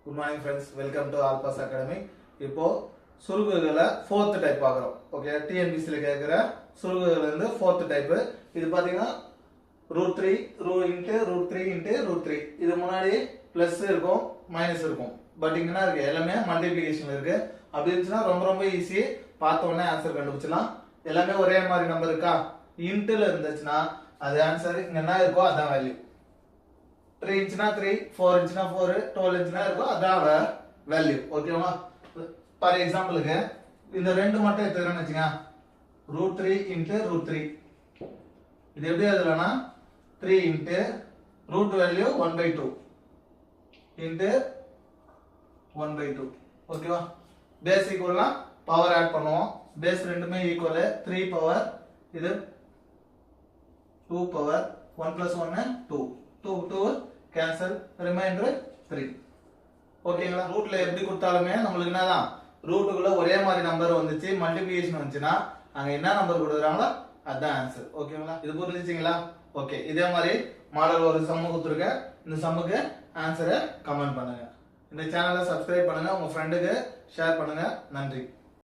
Good morning friends, welcome to Alpas Academy. இப்போ சுருகுகளை 4th type பார்க்குறோம். Okay, டிஎன்பிசில கேட்குற சுருகுகள் வந்து 4th டைப். இது பார்த்தீங்கன்னா √3 √3 இன்ட்டு √3. இது முன்னாடி ப்ளஸ் இருக்கும் மைனஸ் இருக்கும். பட் இங்கன்னா இருக்கு எல்லாமே மல்டிப்ளிகேஷன் இருக்கு. அப்படி இருந்துச்சுன்னா ரொம்ப ஈஸி, பார்த்த உடனே ஆன்சர் கண்டுபிடிச்சலாம். எல்லாமே ஒரே மாதிரி நம்பர் இருக்கா? இன்ட்டுல இருந்துச்சுன்னா அது ஆன்சர் இங்க என்ன இருக்கோ அதான் வேல்யூ. 3 inchனா 3, 4 inchனா 4, 12 inchனா இருக்கோ அதான் வேல்யூ. ஓகேவா? ஃபார் எக்ஸாம்பிளுக்கு இந்த ரெண்டு மட்டும் எடுத்துக்கிறேன்னு வச்சுங்க, √3 இன்ட்டு √3. இது எப்படி எழுதலாம்னா 3 இன்ட்டு ரூட் வேல்யூ 1/2 இன்ட்டு 1/2. ஓகேவா? பேஸ் ஈக்குவல்னா பவர் ஆட் பண்ணுவோம். பேஸ் ரெண்டுமே ஈக்குவல். 3 பவர், இது 2 பவர், 1 + 1 2 கேன்சல், ரிமைண்டர் 3. ஓகேங்களா? ரூட்ல எப்படி கொடுத்தாலுமே நம்மளுக்கு என்னதான் ரூட்டுக்குள்ள ஒரே மாதிரி நம்பர் வந்துச்சு, மல்டிப்ளிகேஷன் வந்துச்சுன்னா அங்க என்ன நம்பர் கொடுக்குறாங்களோ அதுதான் ஆன்சர். ஓகேங்களா? இது புரிஞ்சுச்சிங்களா? ஓகே, இதே மாதிரி மாடல் ஒரு சம்மு கொடுத்துருக்கேன். இந்த சம்முக்கு ஆன்சரை கமெண்ட் பண்ணுங்க. இந்த சேனலை சப்ஸ்கிரைப் பண்ணுங்க, உங்க ஃப்ரெண்டுக்கு ஷேர் பண்ணுங்க. நன்றி.